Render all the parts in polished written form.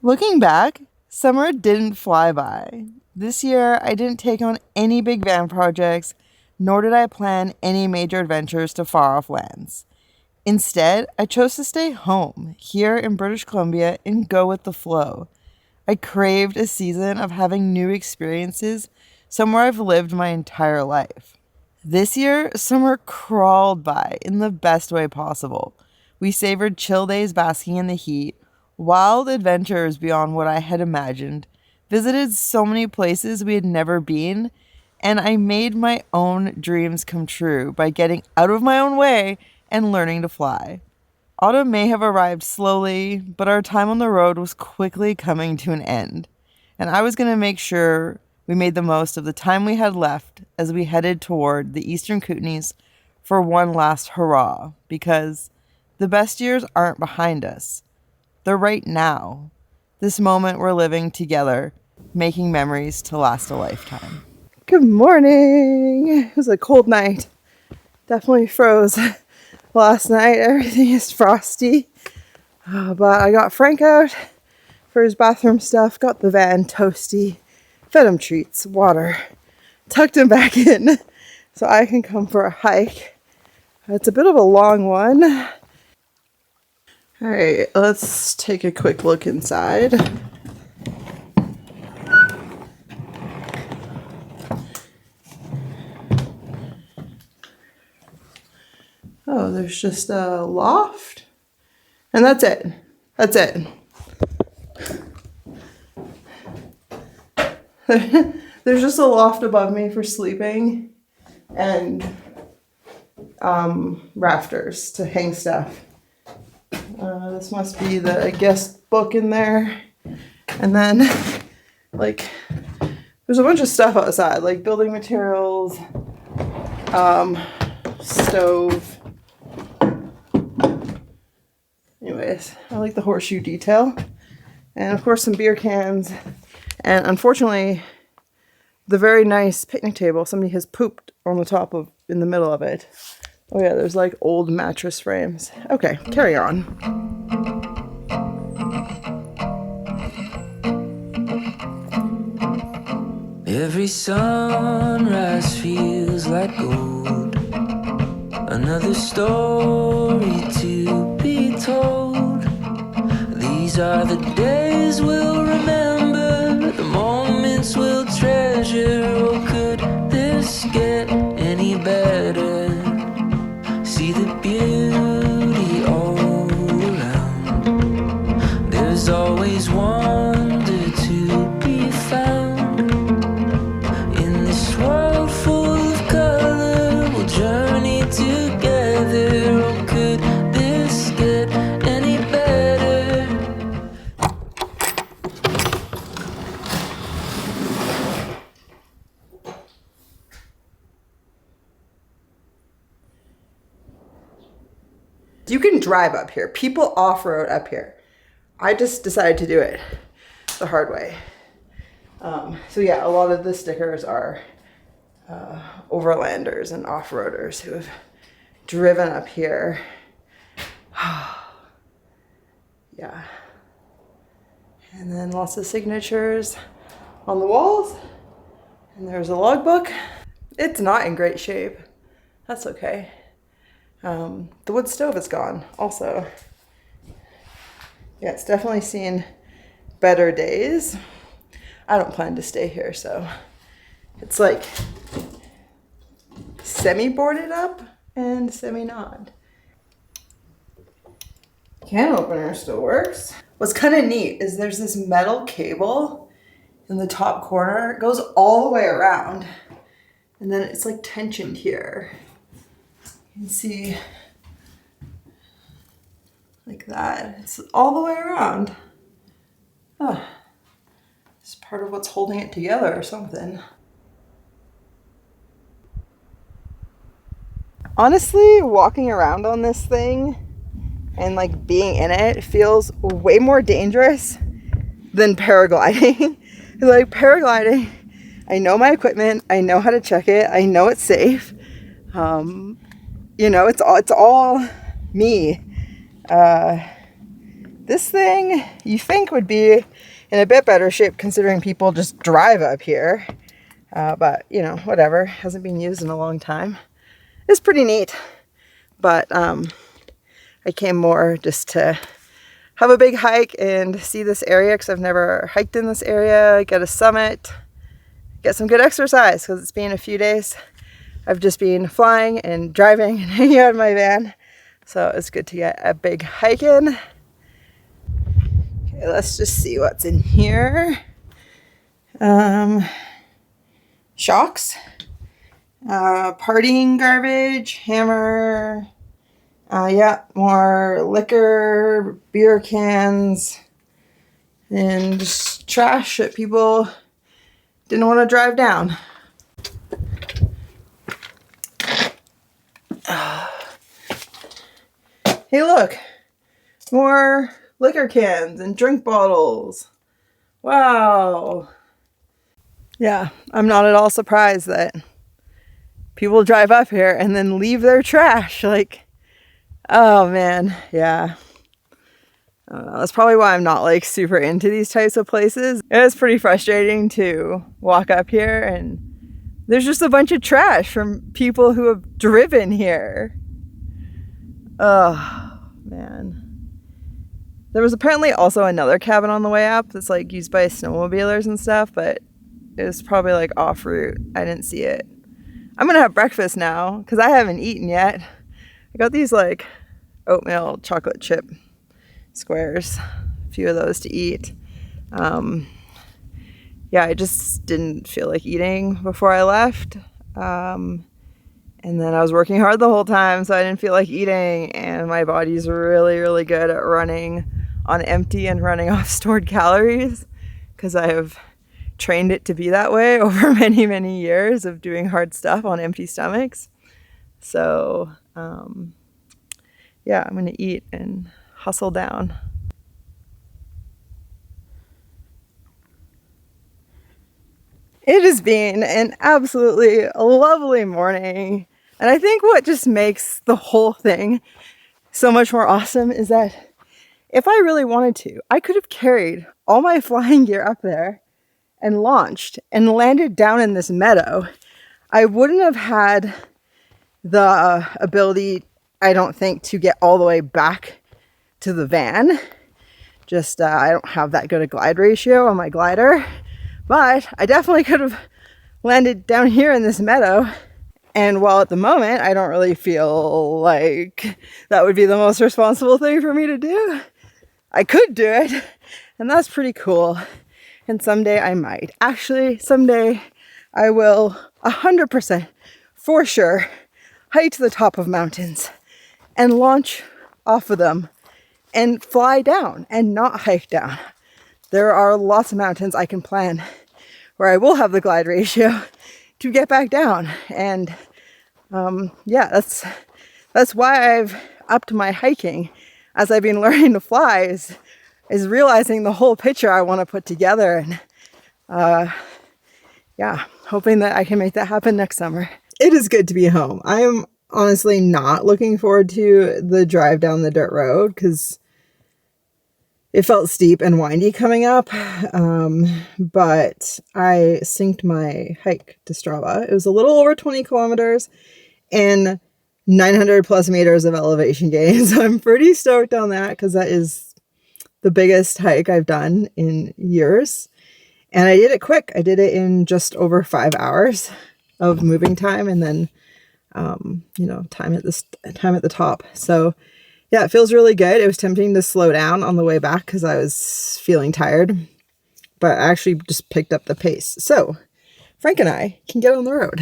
Looking back, summer didn't fly by. This year, I didn't take on any big van projects, nor did I plan any major adventures to far off lands. Instead, I chose to stay home, here in British Columbia, and go with the flow. I craved a season of having new experiences somewhere I've lived my entire life. This year, summer crawled by in the best way possible. We savored chill days basking in the heat, wild adventures beyond what I had imagined, visited so many places we had never been, and I made my own dreams come true by getting out of my own way and learning to fly. Autumn may have arrived slowly, but our time on the road was quickly coming to an end, and I was going to make sure we made the most of the time we had left as we headed toward the eastern Kootenays for one last hurrah, because the best years aren't behind us. They're right now. This moment we're living together, making memories to last a lifetime. Good morning. It was a cold night. Definitely froze last night. Everything is frosty. But I got Frank out for his bathroom stuff, got the van toasty, fed him treats, water, tucked him back in so I can come for a hike. It's a bit of a long one. All right, let's take a quick look inside. Oh, there's just a loft, and that's it. That's it. There's just a loft above me for sleeping, and rafters to hang stuff. This must be the guest book in there. And then, like, there's a bunch of stuff outside, like building materials, stove. Anyways, I like the horseshoe detail. And of course some beer cans. And unfortunately, the very nice picnic table, somebody has pooped on the top of, in the middle of it. Oh yeah, there's like old mattress frames. Okay, carry on. Every sunrise feels like gold. Another story to be told. These are the days we'll remember, the moments we'll treasure. Oh, could this get any better? See the beauty all around. There's always wonder to be found. In this world full of color, we'll journey together. Oh, could this get any better? You can drive up here. People off-road up here. I just decided to do it the hard way. So yeah, a lot of the stickers are overlanders and off-roaders who have driven up here. Yeah. And then lots of signatures on the walls. And there's a logbook. It's not in great shape. That's okay. The wood stove is gone also. Yeah, it's definitely seen better days. I don't plan to stay here, so it's like semi-boarded up and semi-not. Can opener still works. What's kind of neat is there's this metal cable in the top corner. It goes all the way around, and then it's like tensioned here. You can see like that. It's all the way around. Oh, it's part of what's holding it together or something. Honestly, walking around on this thing and like being in it feels way more dangerous than paragliding. Like paragliding, I know my equipment, I know how to check it, I know it's safe. You know, it's all me. This thing you think would be in a bit better shape considering people just drive up here. But, you know, whatever. Hasn't been used in a long time. It's pretty neat. But I came more just to have a big hike and see this area because I've never hiked in this area, get a summit, get some good exercise because it's been a few days. I've just been flying and driving and hanging out in my van. So it's good to get a big hike in. Okay, let's just see what's in here. Shocks, partying garbage, hammer, yeah, more liquor, beer cans, and just trash that people didn't want to drive down. Hey, look, more liquor cans and drink bottles. Wow. Yeah, I'm not at all surprised that people drive up here and then leave their trash. Like, oh man, yeah. I don't know, that's probably why I'm not like super into these types of places. It's pretty frustrating to walk up here and there's just a bunch of trash from people who have driven here. Oh man. There was apparently also another cabin on the way up that's like used by snowmobilers and stuff, but it was probably like off route. I didn't see it. I'm gonna have breakfast now because I haven't eaten yet. I got these like oatmeal chocolate chip squares, a few of those to eat. Yeah, I just didn't feel like eating before I left. And then I was working hard the whole time, so I didn't feel like eating, and my body's really, really good at running on empty and running off stored calories because I have trained it to be that way over many, many years of doing hard stuff on empty stomachs. So, yeah, I'm going to eat and hustle down. It has been an absolutely lovely morning. And I think what just makes the whole thing so much more awesome is that if I really wanted to, I could have carried all my flying gear up there and launched and landed down in this meadow. I wouldn't have had the ability, I don't think, to get all the way back to the van. Just, I don't have that good a glide ratio on my glider, but I definitely could have landed down here in this meadow. And while at the moment, I don't really feel like that would be the most responsible thing for me to do, I could do it. And that's pretty cool. And someday I might. Actually, someday I will 100% for sure hike to the top of mountains and launch off of them and fly down and not hike down. There are lots of mountains I can plan where I will have the glide ratio to get back down. And yeah, that's why I've upped my hiking as I've been learning to fly is realizing the whole picture I want to put together. And yeah, hoping that I can make that happen next summer. It is good to be home. I am honestly not looking forward to the drive down the dirt road because it felt steep and windy coming up, but I synced my hike to Strava. It was a little over 20 kilometers and 900 plus meters of elevation gain. So I'm pretty stoked on that because that is the biggest hike I've done in years. And I did it quick. I did it in just over 5 hours of moving time and then, you know, time at the top. So yeah, it feels really good. It was tempting to slow down on the way back because I was feeling tired, but I actually just picked up the pace. So Frank and I can get on the road.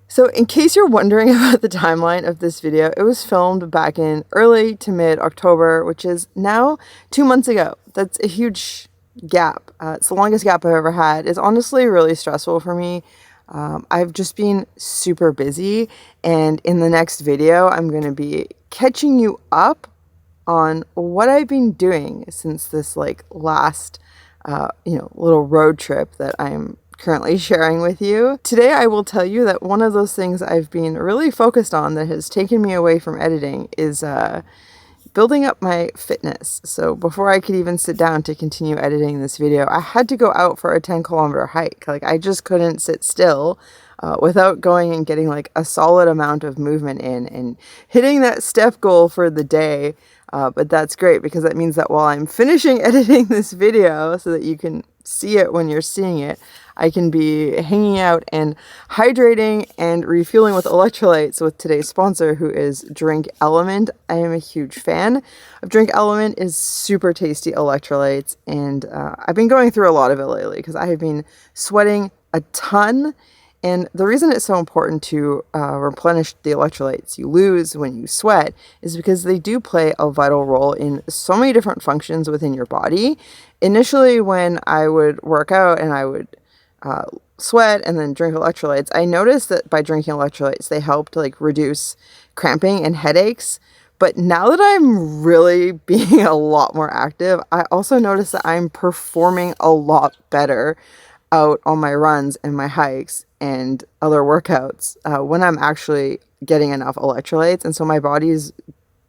So in case you're wondering about the timeline of this video, it was filmed back in early to mid-October, which is now 2 months ago. That's a huge gap. It's the longest gap I've ever had. It's honestly really stressful for me. I've just been super busy, and in the next video, I'm going to be catching you up on what I've been doing since this like last, little road trip that I'm currently sharing with you. Today, I will tell you that one of those things I've been really focused on that has taken me away from editing is building up my fitness. So before I could even sit down to continue editing this video, I had to go out for a 10-kilometer hike. Like, I just couldn't sit still without going and getting like a solid amount of movement in and hitting that step goal for the day. But that's great because that means that while I'm finishing editing this video so that you can see it when you're seeing it, I can be hanging out and hydrating and refueling with electrolytes with today's sponsor, who is Drink Element. I am a huge fan of Drink Element. Is super tasty electrolytes, and I've been going through a lot of it lately because I have been sweating a ton. And the reason it's so important to replenish the electrolytes you lose when you sweat is because they do play a vital role in so many different functions within your body. Initially, when I would work out and I would sweat and then drink electrolytes, I noticed that by drinking electrolytes, they helped like reduce cramping and headaches. But now that I'm really being a lot more active, I also notice that I'm performing a lot better out on my runs and my hikes and other workouts when I'm actually getting enough electrolytes. And so my body is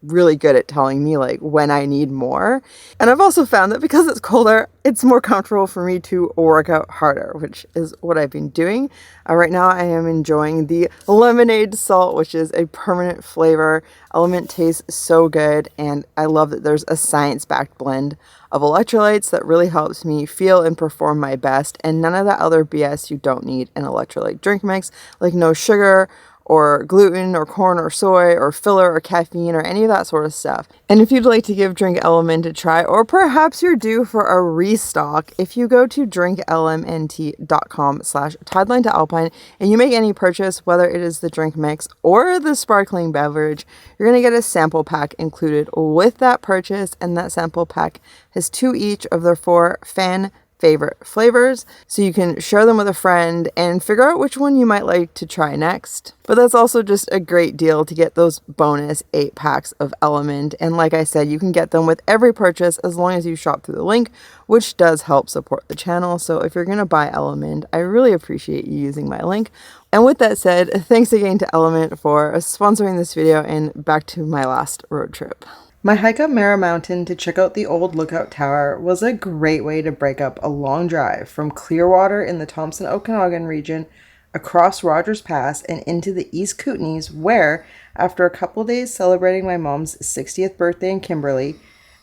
really good at telling me like when I need more. And I've also found that because it's colder, it's more comfortable for me to work out harder, which is what I've been doing. Right now I am enjoying the lemonade salt, which is a permanent flavor. Element tastes so good, and I love that there's a science-backed blend of electrolytes that really helps me feel and perform my best, and none of that other BS you don't need in electrolyte drink mix, like no sugar or gluten or corn or soy or filler or caffeine or any of that sort of stuff. And if you'd like to give Drink Element a try, or perhaps you're due for a restock, if you go to drinklmnt.com/TIDELINTOALPINE and you make any purchase, whether it is the drink mix or the sparkling beverage, you're going to get a sample pack included with that purchase, and that sample pack has 2 each of their 4 fan favorite flavors, so you can share them with a friend and figure out which one you might like to try next. But that's also just a great deal to get those bonus 8 packs of Element, and like I said, you can get them with every purchase as long as you shop through the link, which does help support the channel. So if you're gonna buy Element, I really appreciate you using my link. And with that said, thanks again to Element for sponsoring this video, and back to my last road trip. My hike up Mara Mountain to check out the old lookout tower was a great way to break up a long drive from Clearwater in the Thompson-Okanagan region across Rogers Pass and into the East Kootenays, where, after a couple days celebrating my mom's 60th birthday in Kimberley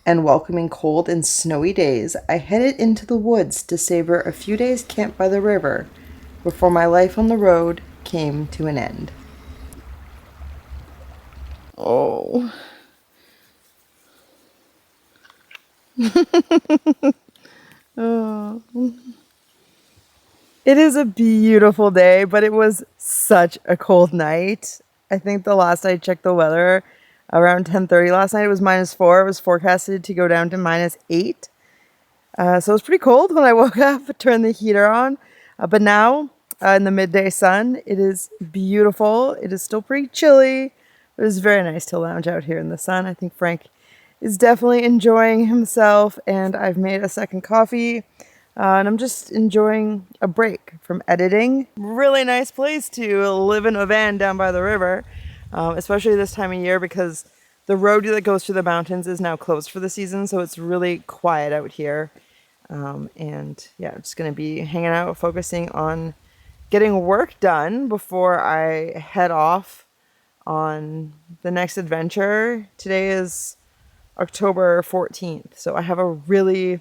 and welcoming cold and snowy days, I headed into the woods to savor a few days camped by the river before my life on the road came to an end. Oh. Oh. It is a beautiful day, but it was such a cold night. I think the last I checked the weather, around 10:30 last night, it was -4. It was forecasted to go down to -8. So it was pretty cold when I woke up, turned the heater on. But now, in the midday sun, it is beautiful. It is still pretty chilly. It was very nice to lounge out here in the sun. I think Frank is definitely enjoying himself, and I've made a second coffee, and I'm just enjoying a break from editing. Really nice place to live in a van down by the river, especially this time of year because the road that goes through the mountains is now closed for the season, so it's really quiet out here. And yeah, I'm just going to be hanging out, focusing on getting work done before I head off on the next adventure. Today is October 14th. So I have a really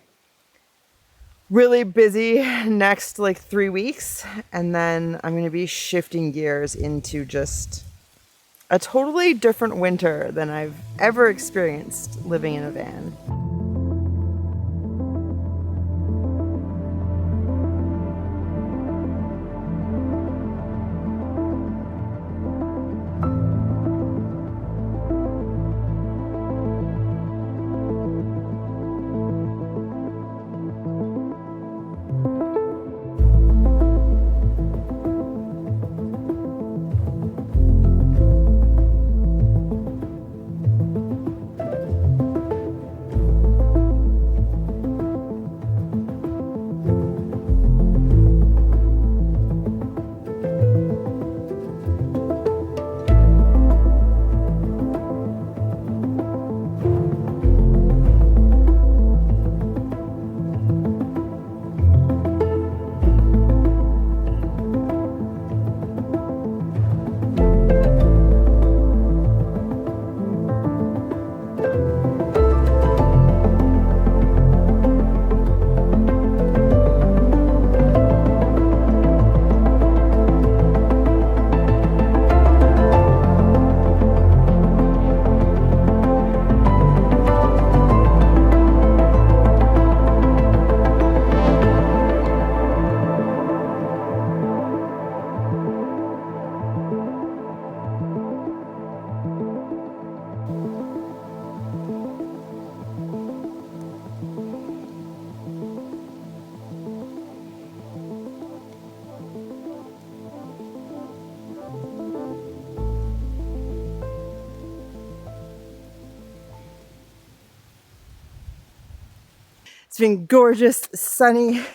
busy next like 3 weeks. And then I'm going to be shifting gears into just a totally different winter than I've ever experienced living in a van. It's been gorgeous, sunny,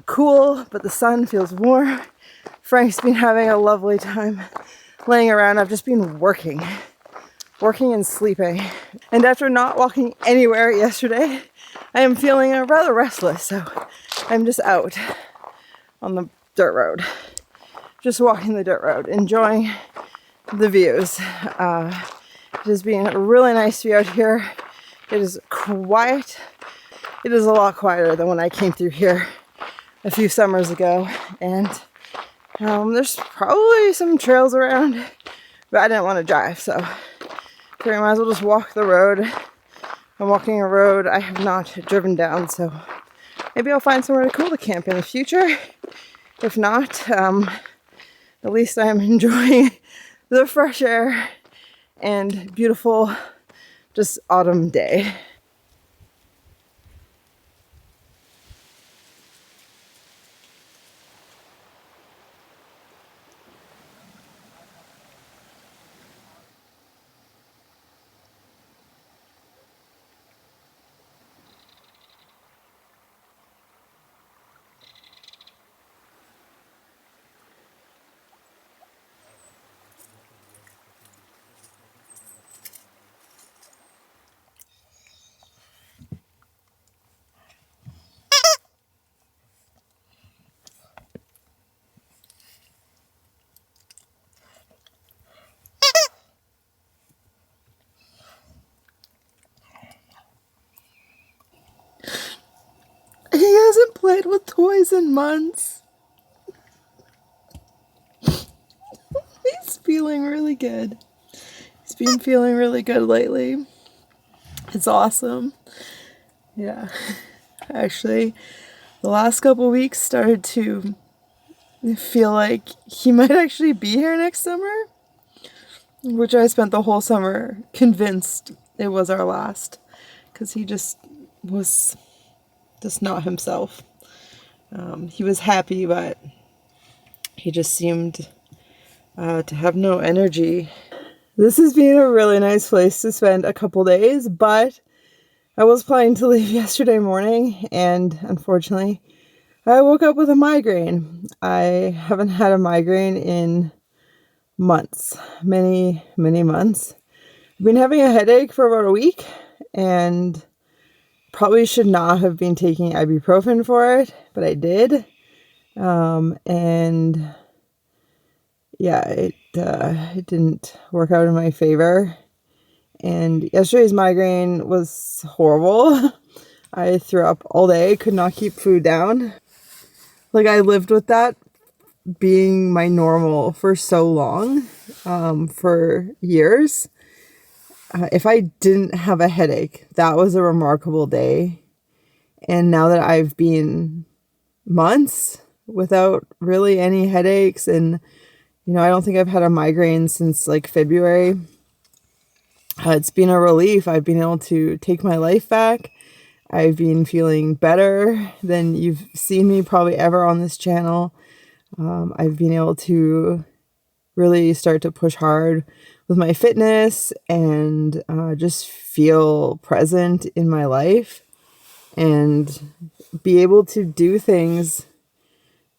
cool, but the sun feels warm. Frank's been having a lovely time laying around. I've just been working and sleeping. And after not walking anywhere yesterday, I am feeling rather restless, so I'm just out on the dirt road. Just walking the dirt road, enjoying the views. It has been really nice to be out here. It is quiet. It is a lot quieter than when I came through here a few summers ago. And there's probably some trails around, but I didn't want to drive, so I figured I might as well just walk the road. I'm walking a road I have not driven down, so maybe I'll find somewhere cool to camp in the future. If not, at least I'm enjoying the fresh air and beautiful just autumn day. He hasn't played with toys in months. He's feeling really good. He's been feeling really good lately. It's awesome. Yeah. Actually, the last couple weeks started to feel like he might actually be here next summer, which I spent the whole summer convinced it was our last, because he just was just not himself. He was happy, but he just seemed to have no energy. This has been a really nice place to spend a couple days, but I was planning to leave yesterday morning, and unfortunately I woke up with a migraine. I haven't had a migraine in months, many months. I've been having a headache for about a week, and probably should not have been taking ibuprofen for it, but I did. And yeah, it didn't work out in my favor. And yesterday's migraine was horrible. I threw up all day, could not keep food down. Like, I lived with that being my normal for so long, for years. If I didn't have a headache, that was a remarkable day. And now that I've been months without really any headaches, and I don't think I've had a migraine since like February. It's been a relief. I've been able to take my life back. I've been feeling better than you've seen me probably ever on this channel. I've been able to really start to push hard with my fitness and just feel present in my life and be able to do things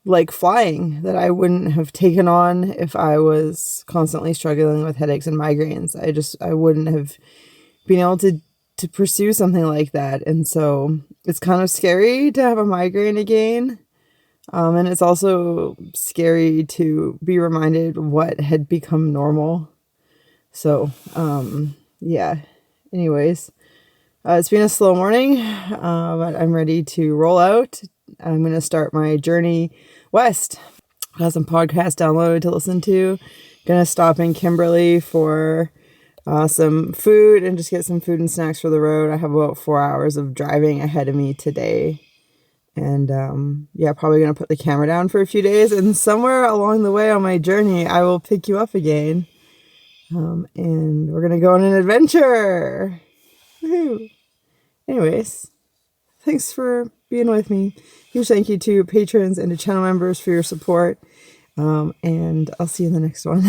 like flying that I wouldn't have taken on if I was constantly struggling with headaches and migraines. I wouldn't have been able to pursue something like that. And so it's kind of scary to have a migraine again. And it's also scary to be reminded what had become normal. So, yeah, anyways, it's been a slow morning, but I'm ready to roll out. I'm going to start my journey west. I have some podcasts downloaded to listen to. Going to stop in Kimberley for some food and just get some food and snacks for the road. I have about 4 hours of driving ahead of me today. And yeah, probably going to put the camera down for a few days. And somewhere along the way on my journey, I will pick you up again. And we're going to go on an adventure. Woohoo. Anyways, thanks for being with me. Huge thank you to patrons and to channel members for your support. And I'll see you in the next one.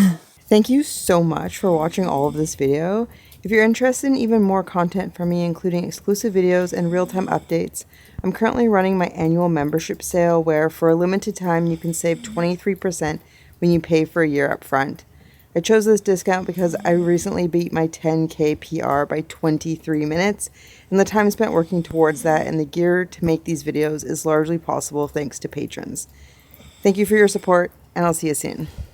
Thank you so much for watching all of this video. If you're interested in even more content from me, including exclusive videos and real-time updates, I'm currently running my annual membership sale where for a limited time you can save 23% when you pay for a year up front. I chose this discount because I recently beat my 10K PR by 23 minutes, and the time spent working towards that and the gear to make these videos is largely possible thanks to patrons. Thank you for your support, and I'll see you soon.